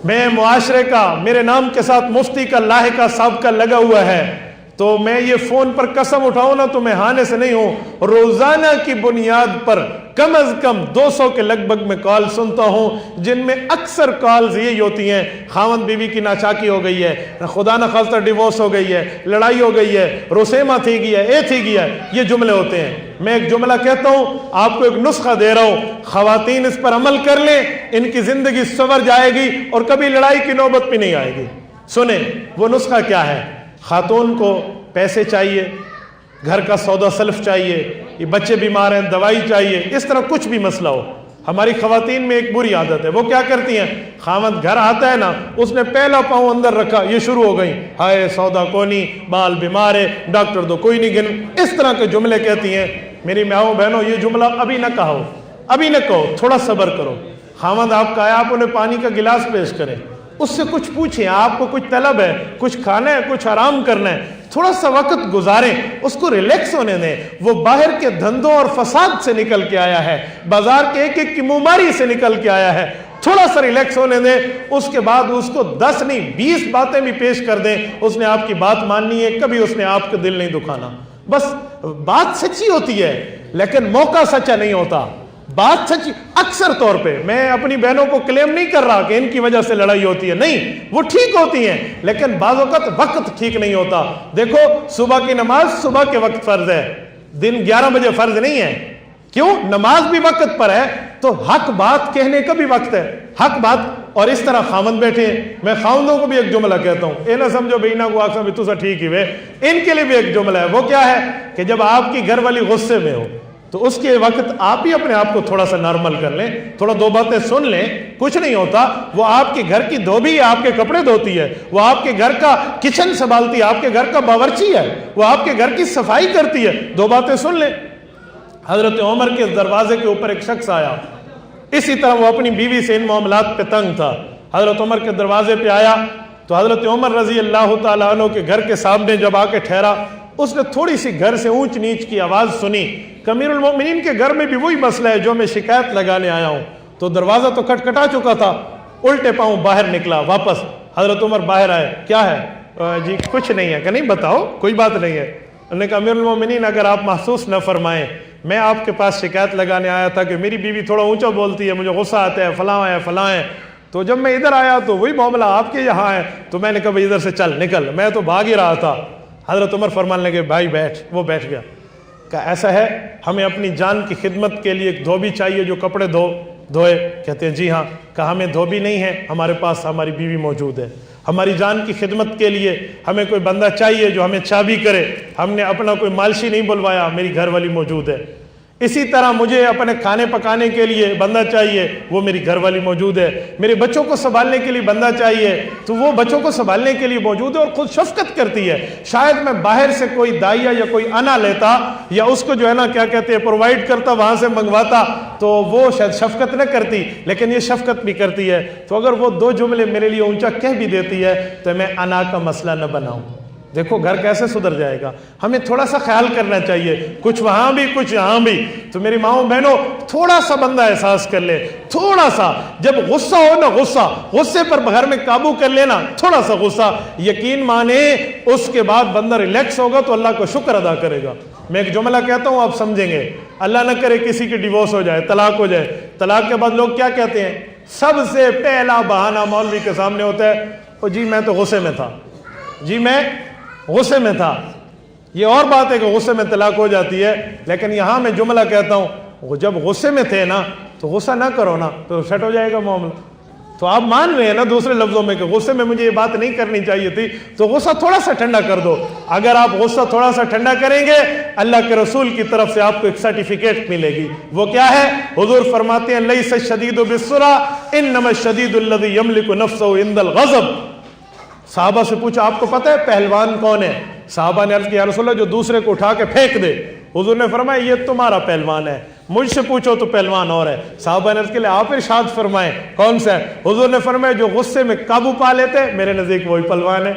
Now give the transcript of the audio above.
میں معاشرے کا میرے نام کے ساتھ مفتی کا لاحقہ سابقہ لگا ہوا ہے، تو میں یہ فون پر قسم اٹھاؤں نا تو میں ہانے سے نہیں ہوں، روزانہ کی بنیاد پر کم از کم 200 کے لگ بھگ میں کال سنتا ہوں، جن میں اکثر کالز یہی ہوتی ہیں، خاوند بیوی کی ناچاکی ہو گئی ہے، خدا نخواستہ ڈیورس ہو گئی ہے، لڑائی ہو گئی ہے، روسیما تھی گیا ہے، تھی گیا ہے، یہ جملے ہوتے ہیں۔ میں ایک جملہ کہتا ہوں، آپ کو ایک نسخہ دے رہا ہوں، خواتین اس پر عمل کر لیں، ان کی زندگی سنور جائے گی اور کبھی لڑائی کی نوبت بھی نہیں آئے گی۔ سنیں وہ نسخہ کیا ہے۔ خاتون کو پیسے چاہیے، گھر کا سودا سلف چاہیے، یہ بچے بیمار ہیں دوائی چاہیے، اس طرح کچھ بھی مسئلہ ہو۔ ہماری خواتین میں ایک بری عادت ہے، وہ کیا کرتی ہیں، خاوند گھر آتا ہے نا، اس نے پہلا پاؤں اندر رکھا، یہ شروع ہو گئی، ہائے سودا کونی، بال بیمار ہے، ڈاکٹر تو کوئی نہیں گن، اس طرح کے جملے کہتی ہیں۔ میری ماؤں بہنوں، یہ جملہ ابھی نہ کہو، ابھی نہ کہو، تھوڑا صبر کرو۔ خاوند آپ کا ہے، آپ انہیں پانی کا گلاس پیش کریں، اس سے کچھ پوچھیں، آپ کو کچھ طلب ہے، کچھ کھانا ہے، کچھ آرام کرنا ہے، تھوڑا سا وقت گزاریں، اس کو ریلیکس ہونے دیں۔ وہ باہر کے دھندوں اور فساد سے نکل کے آیا ہے، بازار کے ایک ایک کی منماری سے نکل کے آیا ہے، تھوڑا سا ریلیکس ہونے دیں۔ اس کے بعد اس کو 10 نہیں 20 باتیں بھی پیش کر دیں، اس نے آپ کی بات ماننی ہے، کبھی اس نے آپ کا دل نہیں دکھانا۔ بس بات سچی ہوتی ہے لیکن موقع سچا نہیں ہوتا۔ بات سچی اکثر طور پہ، میں اپنی بہنوں کو کلیم نہیں کر رہا کہ ان کی وجہ سے لڑائی ہوتی ہے، نہیں، وہ ٹھیک ہوتی ہیں لیکن بعض اوقات وقت ٹھیک نہیں ہوتا۔ دیکھو صبح کی نماز صبح کے وقت فرض ہے، دن 11 بجے فرض نہیں ہے، کیوں؟ نماز بھی وقت پر ہے، تو حق بات کہنے کا بھی وقت ہے، حق بات۔ اور اس طرح خاوند بیٹھے ہیں، میں خاوندوں کو بھی ایک جملہ کہتا ہوں، اے نہ سمجھو بینا کو آکسا بھی تو سا ٹھیک ہی وے، ان کے لیے بھی ایک جملہ ہے۔ وہ کیا ہے کہ جب آپ کی گھر والی غصے میں ہو تو اس کے وقت آپ بھی اپنے آپ کو تھوڑا سا نارمل کر لیں، تھوڑا 2 باتیں سن لیں، کچھ نہیں ہوتا۔ وہ آپ کے گھر کی دھوبی ہے، آپ کے کپڑے دھوتی ہے، وہ آپ کے گھر کا کچن سنبھالتی ہے، آپ کے گھر کا باورچی ہے، وہ آپ کے گھر کی صفائی کرتی ہے، 2 باتیں سن لیں۔ حضرت عمر کے دروازے کے اوپر ایک شخص آیا، اسی طرح وہ اپنی بیوی سے ان معاملات پہ تنگ تھا، حضرت عمر کے دروازے پہ آیا تو حضرت عمر رضی اللہ تعالیٰ عنہ کے گھر کے سامنے جب آ کے ٹھہرا، اس نے تھوڑی سی گھر سے اونچ نیچ کی آواز سنی کہ امیر المومنین کے گھر میں بھی وہی مسئلہ ہے جو میں شکایت لگانے آیا ہوں۔ تو دروازہ تو کھٹکھٹا چکا تھا، الٹے پاؤں باہر نکلا واپس۔ حضرت عمر باہر آئے، کیا ہے؟ جی کچھ نہیں ہے۔ کہ نہیں بتاؤ، کوئی بات نہیں ہے۔ انہوں نے کہا امیر المومنین اگر آپ محسوس نہ فرمائیں، میں آپ کے پاس شکایت لگانے آیا تھا کہ میری بیوی تھوڑا اونچا بولتی ہے، مجھے غصہ آتا ہے، فلاں ہے فلاں ہے۔ تو جب میں ادھر آیا تو وہی معاملہ آپ کے یہاں ہے، تو میں نے کہا ادھر سے چل نکل، میں تو بھاگ ہی رہا تھا۔ حضرت عمر فرمان لگے بھائی بیٹھ، وہ بیٹھ گیا۔ کہا ایسا ہے، ہمیں اپنی جان کی خدمت کے لیے ایک دھوبی چاہیے جو کپڑے دھوئے۔ کہتے ہیں جی ہاں۔ کہا ہمیں دھوبی نہیں ہے، ہمارے پاس ہماری بیوی موجود ہے۔ ہماری جان کی خدمت کے لیے ہمیں کوئی بندہ چاہیے جو ہمیں چابی کرے، ہم نے اپنا کوئی مالشی نہیں بلوایا، میری گھر والی موجود ہے۔ اسی طرح مجھے اپنے کھانے پکانے کے لیے بندہ چاہیے، وہ میری گھر والی موجود ہے۔ میرے بچوں کو سنبھالنے کے لیے بندہ چاہیے، تو وہ بچوں کو سنبھالنے کے لیے موجود ہے اور خود شفقت کرتی ہے۔ شاید میں باہر سے کوئی دائیا یا کوئی انا لیتا یا اس کو جو ہے نا کیا کہتے ہیں پرووائڈ کرتا، وہاں سے منگواتا، تو وہ شاید شفقت نہ کرتی، لیکن یہ شفقت بھی کرتی ہے۔ تو اگر وہ 2 جملے میرے لیے اونچا کہہ بھی دیتی ہے تو میں انا کا مسئلہ نہ بناؤں۔ دیکھو گھر کیسے سدھر جائے گا۔ ہمیں تھوڑا سا خیال کرنا چاہیے، کچھ وہاں بھی کچھ یہاں بھی۔ تو میری ماؤں بہنوں، تھوڑا سا بندہ احساس کر لے، تھوڑا سا، جب غصہ ہو نا، غصے پر گھر میں قابو کر لینا، تھوڑا سا غصہ، یقین مانے اس کے بعد بندہ ریلیکس ہوگا تو اللہ کو شکر ادا کرے گا۔ میں ایک جملہ کہتا ہوں، آپ سمجھیں گے، اللہ نہ کرے کسی کی ڈیورس ہو جائے، طلاق ہو جائے۔ طلاق کے بعد لوگ کیا کہتے ہیں؟ سب سے پہلا بہانہ مولوی کے سامنے ہوتا ہے، او جی میں تو غصے میں تھا، جی میں غصے میں تھا۔ یہ اور بات ہے کہ غصے میں طلاق ہو جاتی ہے، لیکن یہاں میں جملہ کہتا ہوں، جب غصے میں تھے نا تو غصہ نہ کرو نا، تو سیٹ ہو جائے گا معاملہ۔ تو آپ مان رہے ہیں نا دوسرے لفظوں میں کہ غصے میں مجھے یہ بات نہیں کرنی چاہیے تھی، تو غصہ تھوڑا سا ٹھنڈا کر دو۔ اگر آپ غصہ تھوڑا سا ٹھنڈا کریں گے، اللہ کے رسول کی طرف سے آپ کو ایک سرٹیفکیٹ ملے گی۔ وہ کیا ہے؟ حضور فرماتے ہیں لیس الشدید بالسرعہ انما الشدید الذی یملک نفسہ عند الغضب۔ صحابہ سے پوچھا آپ کو پتہ ہے پہلوان کون ہے؟ صحابہ نے عرض کیا یا رسول اللہ جو دوسرے کو اٹھا کے پھینک دے۔ حضور نے فرمایا یہ تمہارا پہلوان ہے، مجھ سے پوچھو تو پہلوان اور ہے۔ صحابہ نے عرض کیا آپ ارشاد فرمائیں کون سا ہے؟ حضور نے فرمایا جو غصے میں قابو پا لیتے، میرے نزدیک وہی پہلوان ہے۔